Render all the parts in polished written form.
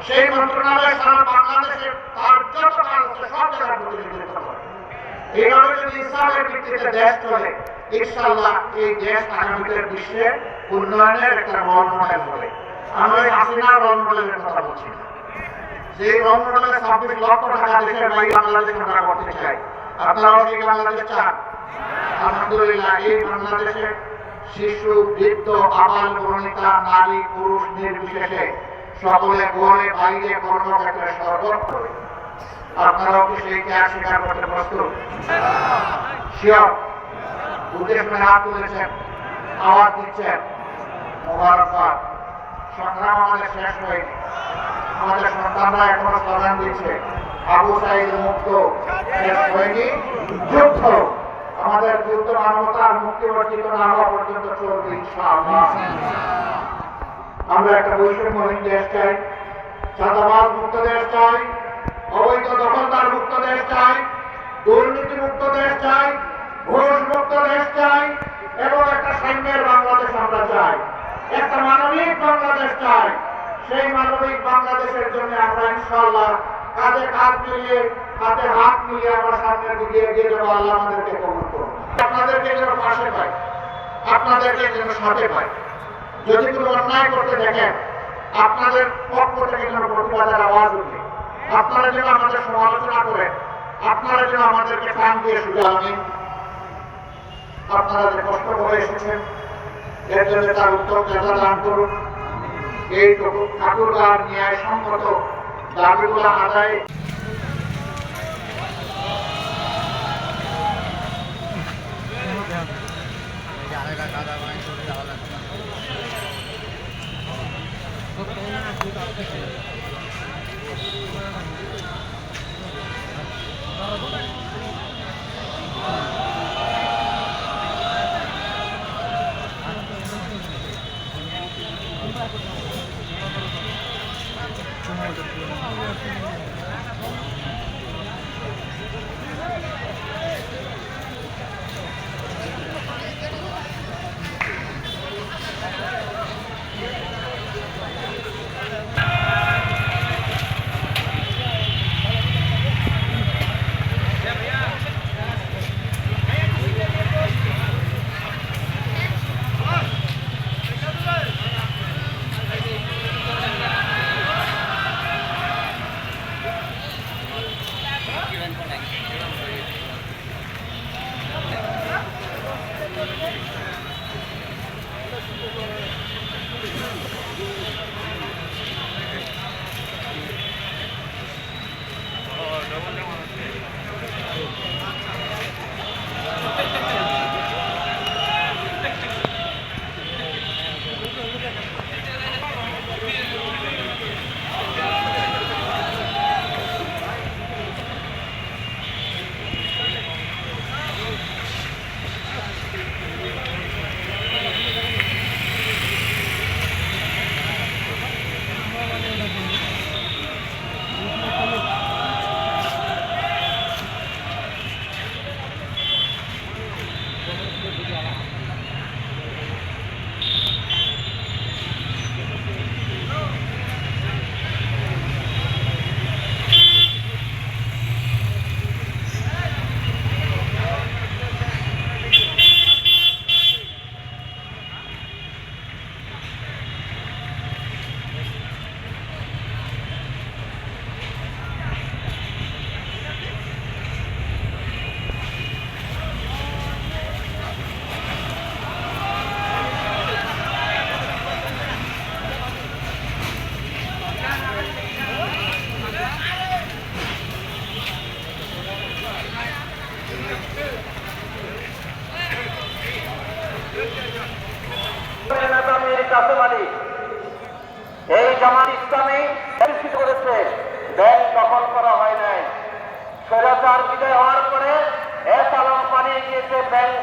সেই মন্ত্রণালয় সারা বাংলাদেশে তার যত কাজ আছে সব জায়গায় প্রতিনিধিত্ব করে। এইভাবে যদি ইসলামের ভিত্তিতে দেশ চলে, ইনশাআল্লাহ এই দেশ আগামীতে বিশ্বে উন্নয়নের একটা রোল মডেল হবে। আমি হাসিনার রোল মডেলের কথা বলছি না, যে রোল মডেলে 26 লক্ষ টাকা দেশের বাইরে বাংলাদেশে আমরা করতে চাই। আপনারাও সেই বাংলাদেশ চান? আলহামদুলিল্লাহ, এই বাংলাদেশে শিশু, বৃদ্ধ, আবাল বনিতা, নারী পুরুষ নির্বিশেষে সকলে ঘরে বাইরে কর্মক্ষেত্রে সর্বত্র। আপনারাও কি সেই ত্যাগ স্বীকার করতে প্রস্তুত? শিওর? উদ্দেশ্যে হাত তুলেছেন, আওয়াজ দিচ্ছেন, মোবারকবাদ। সংগ্রাম আমাদের শেষ হয়নি, আমাদের সন্তানরা এখনো স্লোগান দিচ্ছে আবু সাঈদ মুক্ত, শেষ হয়নি যুদ্ধ। আমাদের যুদ্ধ মানবতার মুক্তি অর্জিত না হওয়া পর্যন্ত চলবে ইনশাআল্লাহ। আমরা একটা বৈষম্যহীন দেশ চাই, চাঁদাবাজ মুক্ত দেশ চাই, অবৈধ দখলদার মুক্ত দেশ চাই, দুর্নীতি মুক্ত দেশ চাই, ঘুষ মুক্ত দেশ চাই, এবং একটা সাম্যের বাংলাদেশ আমরা চাই, একটা মানবিক বাংলাদেশ চাই। সেই মানবিক বাংলাদেশের জন্য আমরা ইনশাআল্লাহ কাঁধে কাঁধ মিলিয়ে, হাতে হাত মিলিয়ে আমরা সামনের দিকে এগিয়ে যাবো। আল্লাহ আমাদেরকে কবুল করুন। আপনাদেরকে যেন পাশে পাই, আপনাদেরকে যেন সাথে পাই। যদি কোনো অন্যায় করতে দেখেন, আপনাদের পক্ষ থেকে যেন প্রতিবাদের আওয়াজ উঠে, আপনারা যেন আমাদের সমালোচনা করেন, আপনারা যেন আমাদেরকে কান দিয়ে শুধু আমিন। আপনারা যে কষ্ট করে এসেছেন এর জন্য তার উত্তম জাযা দান করুন। এইটুকু ঠাকুরগাঁর ন্যায় সম্মত দাবিগুলো আদায় এই জামাত ইসলামী প্রতিষ্ঠিত করেছে, ব্যাংক দখল করা হয় নাই। স্বৈরাচার বিদায় হওয়ার পরে এক আলম পালিয়ে গিয়েছে, ব্যাংক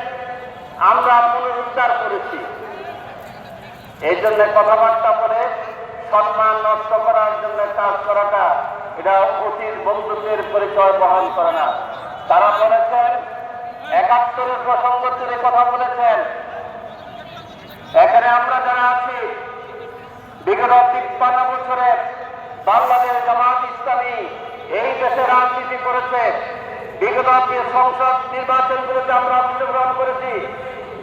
আমরা পুনরুদ্ধার করেছি। এই জন্য কথাবার্তা বলে সম্মান নষ্ট করার জন্য কাজ করাটা এটা অতীত বন্ধুত্বের পরিচয় বহন করে না। তারা বলেছেন ৭১-এর প্রসঙ্গ তুলে কথা বলেছেন। এখানে আমরা যারা আছি বিগত ৫৩ বছরের বাংলাদেশ জামাত ইসলামী এই দেশে রাজনীতি করেছে। বিগত সংসদ নির্বাচনগুলোতে আমরা অংশগ্রহণ করেছি।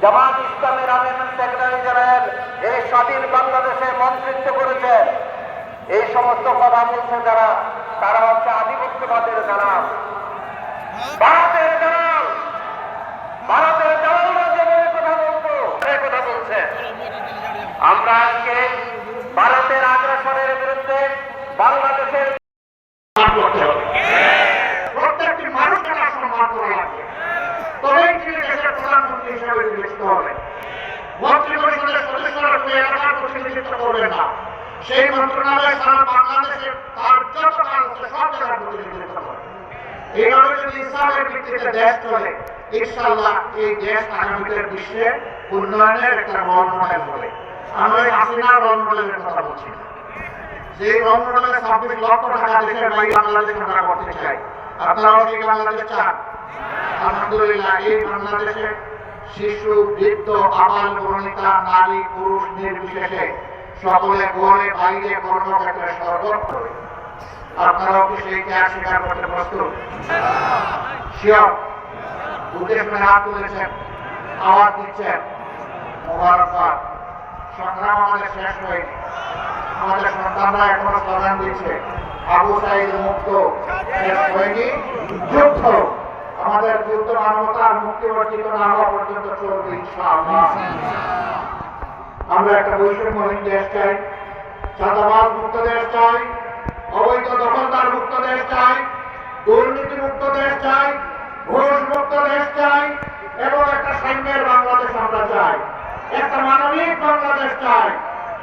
জামাত ইসলামের আমিনুল সেক্রেটারি জেনারেল এই স্বাধীন বাংলাদেশে মন্ত্রিত্ব করেছেন। এই সমস্ত কথা বলছে যারা, তারা হচ্ছে আধিপত্যবাদের দালাল, ভারতের দালাল। ভারতের দালালরা যেভাবে কথা বলতো সেই কথা বলছে। আমরা আজকে ভারতের আগ্রাসনের বিরুদ্ধে বাংলাদেশের প্রত্যেকটি মানুষকে তার সম্মান করা লাগবে, তবেই তিনি দেশের প্রধানমন্ত্রী হিসেবে বিবেচিত হবে। মন্ত্রী পরিষদের সদস্যরা কোনো এলাকার প্রতিনিধিত্ব করবেন না, সেই মন্ত্রণালয় সারা বাংলাদেশে তার যত কাজ আছে সব জায়গায় প্রতিনিধিত্ব করে। এইভাবে যদি ইসলামের ভিত্তিতে দেশ চলে, ইনশাআল্লাহ এই দেশ আগামীতে বিশ্বে উন্নয়নের একটা রোল মডেল হবে। আমি ওই হাসিনার রোল মডেলের কথা বলছি না, যে রোল মডেলে 26 লক্ষ টাকা দেশের বাইরে বাংলাদেশ আমরা করতে চাই। আপনারাও সেই বাংলাদেশ চান? আলহামদুলিল্লাহ, এই বাংলাদেশে শিশু, বৃদ্ধ, আবাল বনিতা, নারী পুরুষ নির্বিশেষে সকলে ঘরে বাইরে কর্মক্ষেত্রে সর্বত্র। আপনারাও কি সেই ত্যাগ স্বীকার করতে প্রস্তুত? শিওর? উদ্দেশ্যে হাত তুলেছেন, আওয়াজ দিচ্ছেন, মোবারকবাদ। সংগ্রাম আমাদের শেষ হয়নি, আমাদের সন্তানরা এখনো স্লোগান দিচ্ছে, আবু সাঈদ মুক্ত, শেষ হয়নি যুদ্ধ। আমাদের যুদ্ধ মানবতার মুক্তি অর্জিত না হওয়া পর্যন্ত চলবে ইনশাআল্লাহ। আমরা একটা বৈষম্যহীন দেশ চাই, চাঁদাবাজ মুক্ত দেশ চাই, অবৈধ দখলদার মুক্ত দেশ চাই, দুর্নীতি মুক্ত দেশ চাই, ঘুষ মুক্ত দেশ চাই, এবং একটা সাম্যের বাংলাদেশ আমরা চাই, একটা মানবিক বাংলাদেশ চাই।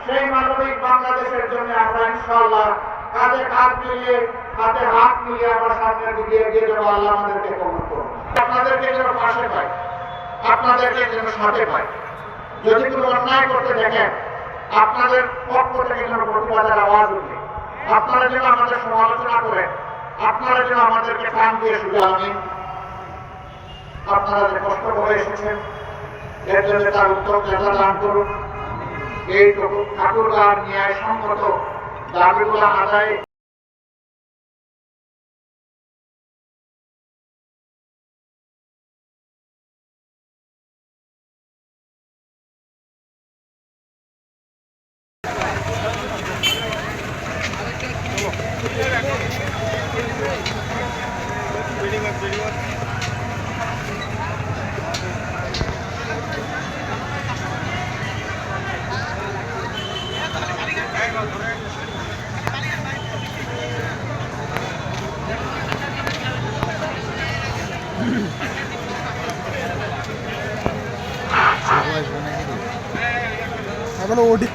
সেই মানবিক বাংলাদেশের জন্য আমরা ইনশাআল্লাহ কাঁধে কাঁধ মিলিয়ে, হাতে হাত মিলিয়ে আমরা সামনের দিকে এগিয়ে যাবো। আল্লাহ আমাদেরকে কবুল করুন। আপনাদেরকে যেন পাশে পাই, আপনাদেরকে যেন সাথে পাই। যদি কোনো অন্যায় করতে দেখেন, আপনাদের পক্ষ থেকে যেন প্রতিবাদের আওয়াজ উঠে, আপনারা যেন আমাদের সমালোচনা করেন, আপনারা যেন আমাদেরকে কান দিয়ে শুধু আমি আপনারা যে কষ্ট করে এসেছেন এর জন্য তার উত্তম জাযা দান করুন। এইটুকু ঠাকুরগাঁর ন্যায়সঙ্গত দাবিগুলো আদায় এখনো ওডি